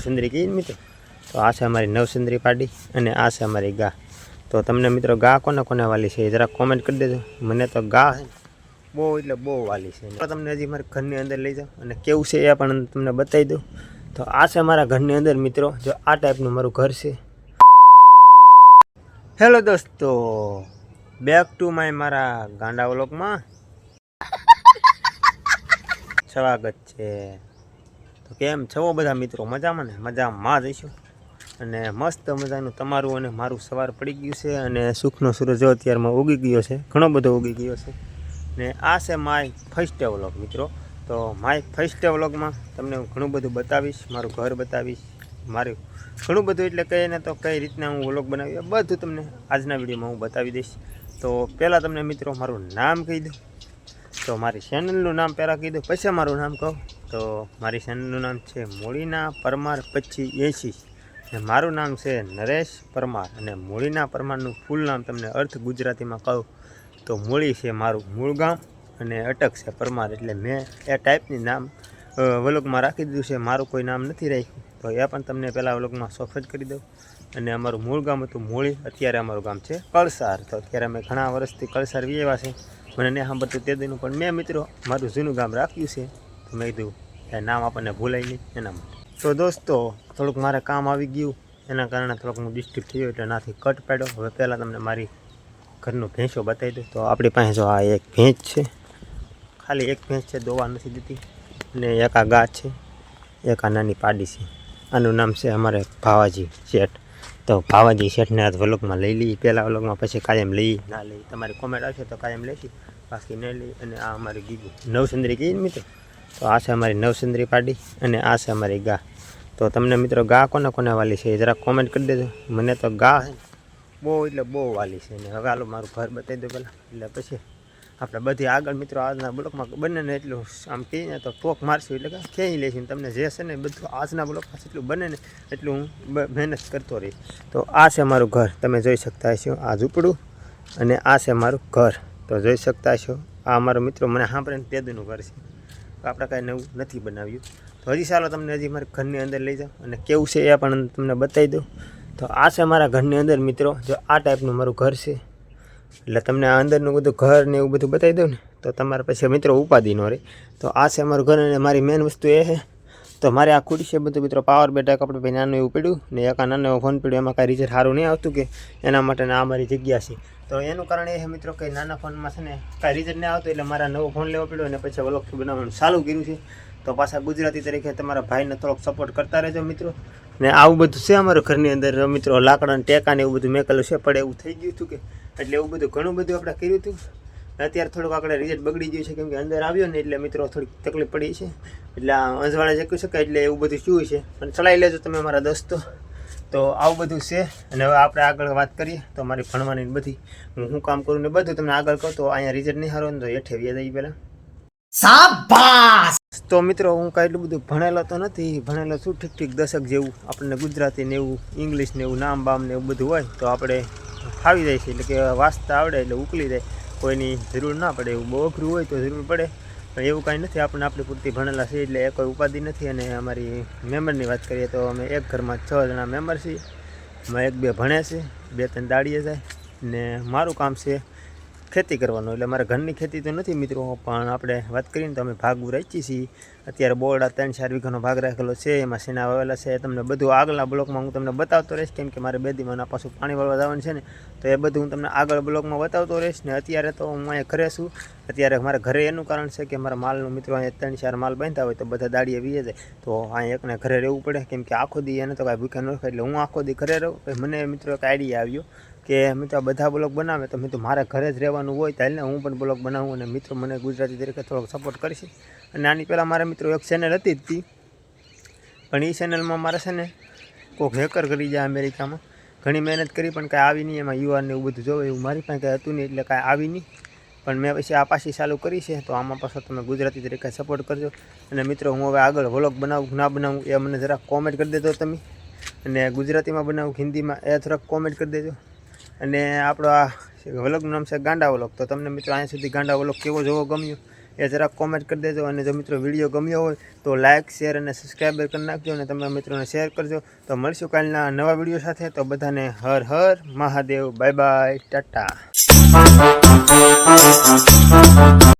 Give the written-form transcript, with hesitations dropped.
નવસંદરી કહીએ મિત્રો. તો આ છે અમારી નવસંદરી પાડી અને આ છે અમારી ગા. તો તમને મિત્રો ગા કોને કોને વાલી છે જરા કોમેન્ટ કરી દેજો. મને તો ગા છે બહુ એટલે બહુ વાલી છે. તો તમને હજી મારા ઘરની અંદર લઈ જાઉં અને કેવું છે એ પણ તમને બતાવી દઉં. તો આ છે મારા ઘરની અંદર મિત્રો. જો આ ટાઈપનું મારું ઘર છે. હેલો દોસ્તો, બેક ટુ માય મારા ગાંડા વ્લોગમાં સ્વાગત છે. તો કેમ છો બધા મિત્રો? મજામાં ને? મજામાં જઈશું. અને મસ્ત મજાનું તમારું અને મારું સવાર પડી ગયું છે અને સુખનો સૂરજ જો અત્યારમાં ઉગી ગયો છે, ઘણો બધો ઉગી ગયો છે. ને આ છે માય ફર્સ્ટ વ્લોગ મિત્રો. તો માય ફર્સ્ટ વ્લોગમાં તમને હું ઘણું બધું બતાવીશ, મારું ઘર બતાવીશ, મારું ઘણું બધું એટલે કહીએ ને તો કઈ રીતના હું વ્લોગ બનાવી બધું તમને આજના વિડીયોમાં હું બતાવી દઈશ. તો પહેલાં તમને મિત્રો મારું નામ કહી દઉં. તો મારી ચેનલનું નામ પહેલાં કહી દઉં, પછી મારું નામ કહું. તો મારી ચેનલનું નામ છે મૂળીના પરમાર 2580 અને મારું નામ છે નરેશ પરમાર. અને મૂળીના પરમારનું ફૂલ નામ તમને અર્થ ગુજરાતીમાં કહું તો મૂળી છે મારું મૂળ ગામ અને અટક છે પરમાર. એટલે મેં એ ટાઈપની નામ વ્લોગમાં રાખી દીધું છે, મારું કોઈ નામ નથી રાખ્યું. તો એ પણ તમને પહેલાં વ્લોગમાં સોફેટ કરી દઉં. અને અમારું મૂળ ગામ હતું મૂળી, અત્યારે અમારું ગામ છે કળસાર. તો અત્યારે અમે ઘણા વર્ષથી કળસાર વિયેવા છે. મને નહીં સાંભળતું તે દીનું પણ મેં મિત્રો મારું જૂનું ગામ રાખ્યું છે. તો મેં કીધું એ નામ આપણને ભૂલાય નહીં એના માટે. તો દોસ્તો થોડુંક મારે કામ આવી ગયું એના કારણે થોડુંક હું ડિસ્ટર્બ થયો એટલે નાથી કટ પાડ્યો. હવે પહેલાં તમને મારી ઘરનું ભેંસો બતાવી દઉં. તો આપણી પાસે જો આ એક ભેંસ છે, ખાલી એક ભેંસ છે, દોવા નથી દીધી. અને એક આ ગા છે, એક આ નાની પાડી છે. આનું નામ છે અમારે ભાવાજી શેઠ. તો ભાવાજી શેઠને આ વ્લોગમાં લઈ લઈએ પહેલાં વ્લોગમાં, પછી કાયમ લઈ ના લઈ તમારી કોમેન્ટ આવશે તો કાયમ લઈશી, બાકી નહીં લઈ. અને આ અમારી ગીગું નવસંદરી કહીએ ને મિત્રો. તો આ છે અમારી નવસંદરી પાડી અને આ છે અમારી ગા. તો તમને મિત્રો ગા કોને કોને વાલી છે જરા કોમેન્ટ કરી દેજો. મને તો ગા છે બહુ એટલે બહુ વાલી છે. અને હવે હાલો મારું ઘર બતાવી દો પહેલાં, એટલે પછી આપણે બધી આગળ મિત્રો આજના બ્લોકમાં બને ને એટલું આમ કહીએ ને તો ટોક મારશું, એટલે કે ખેંચી લઈશું. તમને જે છે ને બધું આજના બ્લોકમાં જેટલું બને ને એટલું હું મહેનત કરતો રહીશ. તો આ છે મારું ઘર, તમે જોઈ શકતા હશો. આ ઝૂંપડું અને આ છે મારું ઘર, તો જોઈ શકતા હશો. આ અમારો મિત્રો મને સાંભળે ને તેદનું ઘર છે. તો આપણે કાંઈ નવું નથી બનાવ્યું. તો હજી ચાલો તમને હજી મારા ઘરની અંદર લઈ જાઉં અને કેવું છે એ પણ તમને બતાવી દઉં. તો આ છે મારા ઘરની અંદર મિત્રો. જો આ ટાઈપનું મારું ઘર છે, એટલે તમને આ અંદરનું બધું ઘર ને એવું બધું બતાવી દઉં ને તો તમારે પછી મિત્રો ઉપાધિ ન રહે. તો આ છે અમારું ઘર. અને મારી મેન વસ્તુ એ છે તો મારે આ ખુરશી છે બધું મિત્રો પાવર બેઠક આપણે ભાઈ નાનું એવું પડ્યું ને એક આ નાનો એવો ફોન પડ્યો, એમાં કાંઈ રિઝલ્ટ સારું નહીં આવતું કે એના માટે આ મારી જગ્યા છે. તો એનું કારણ એ છે મિત્રો કે નાના ફોનમાં છે ને કાંઈ રિઝલ્ટ નહીં આવતું, એટલે મારા નવો ફોન લેવો પડ્યો અને પછી વ્લોગ બનાવવાનું ચાલુ કર્યું છે. તો પાછા ગુજરાતી તરીકે તમારા ભાઈને થોડોક સપોર્ટ કરતા રહેજો મિત્રો. ને આવું બધું છે અમારું ઘરની અંદર મિત્રો. લાકડાના ટેકા ને એવું બધું મેકેલું છે, પડે એવું થઈ ગયું હતું કે એટલે એવું બધું ઘણું બધું આપણે કર્યું હતું. અત્યારે થોડુંક આપણે રિઝલ્ટ બગડી ગયું છે કેમ કે અંદર આવ્યો ને એટલે મિત્રો થોડીક તકલીફ પડી છે. એટલે અંજવાળે જઈ શકાય એટલે એવું બધું શું છે પણ ચલાવી લેજો તમે મારા દોસ્તો. તો આવું બધું છે. અને હવે આપણે આગળ વાત કરીએ તો મારી ભણવાની બધી હું શું કામ કરું ને બધું તમને આગળ કહું. તો અહીંયા રિઝલ્ટ નહીં સારું ને તો હેઠે વ્યા જઈએ પહેલાં. શાબાશ. તો મિત્રો હું કાંઈ એટલું બધું ભણેલો તો નથી, ભણેલો શું ઠીક ઠીક દશક જેવું. આપણને ગુજરાતી ને એવું ઇંગ્લિશ ને એવું નામ બામ ને એવું બધું હોય તો આપણે ફાવી જાય છે, એટલે કે વાંચતા આવડે એટલે ઉકલી જાય, કોઈની જરૂર ના પડે. એવું બહુ અઘરું હોય તો જરૂર પડે પણ એવું કાંઈ નથી. આપણને આપણી પૂરતી ભણેલા છે એટલે એ કોઈ ઉપાધિ નથી. અને અમારી મેમ્બરની વાત કરીએ તો અમે એક ઘરમાં 6 જણા મેમ્બર છીએ. એમાં 1-2 ભણે છે, 2-3 દાડીએ જાય. ને મારું કામ છે ખેતી કરવાનું, એટલે મારા ઘરની ખેતી તો નથી મિત્રો. પણ આપણે વાત કરીએ ને તો અમે ભાગવું રાખીએ છીએ. અત્યારે બોરડા 3-4 વીઘાનો ભાગ રાખેલો છે, એમાં શેના વાવેલા છે. તમને બધું આગળના બ્લોકમાં હું તમને બતાવતો રહીશ કેમ કે મારે 2 દીમાં પાછું પાણી વાળવા જવાનું છે ને, તો એ બધું હું તમને આગળ બ્લોકમાં બતાવતો રહીશ. ને અત્યારે તો હું અહીંયા ઘરે છું. અત્યારે મારા ઘરે એનું કારણ છે કે મારા માલનું મિત્રો અહીંયા 3-4 માલ બાંધતા હોય તો બધા દાડીએ વીએ જાય, તો અહીંયા એકને ઘરે રહેવું પડે કેમ કે આખો દી એને તો કાંઈ ભૂખ્યા ન રખાય. એટલે હું આખો દી ઘરે રહું. મને મિત્રો એક આઈડિયા આવ્યો કે મિત્રો બધા બ્લોગ બનાવે તો મિત્રો મારે ઘરે જ રહેવાનું હોય તો એટલે હું પણ બ્લોગ બનાવું. અને મિત્રો મને ગુજરાતી તરીકે થોડોક સપોર્ટ કરશે. અને આની પહેલાં મારા મિત્રો એક ચેનલ હતી જ તી, પણ એ ચેનલમાં મારે છે ને કોઈક હેકર કરી જાય અમેરિકામાં. ઘણી મહેનત કરી પણ કાંઈ આવી નહીં. એમાં યુવાનને એવું બધું જોવે એવું મારી પાસે કાંઈ હતું નહીં એટલે કાંઈ આવી નહીં. પણ મેં પછી આ પાછી ચાલુ કરી છે. તો આમાં પાછો તમે ગુજરાતી તરીકે સપોર્ટ કરજો. અને મિત્રો હું હવે આગળ વ્લોગ બનાવું ના બનાવું એ મને જરાક કોમેન્ટ કરી દેજો તમે. અને ગુજરાતીમાં બનાવું હિન્દીમાં એ થોડાક કોમેન્ટ કરી દેજો. અને આપણો આ વ્લોગનું નામ છે ગાંડા વ્લોગ. તો તમને મિત્રો અહીંયા સુધી ગાંડા વ્લોગ કેવો જોવો ગમ્યો એ જરાક કોમેન્ટ કરી દેજો. અને જો મિત્રો વિડીયો ગમ્યો હોય તો લાઇક શેર અને સબસ્ક્રાઈબર કરી નાખજો અને તમારા મિત્રોને શેર કરજો. તો મળશું કાલના નવા વિડીયો સાથે. તો બધાને હર હર મહાદેવ. Bye bye, Tata.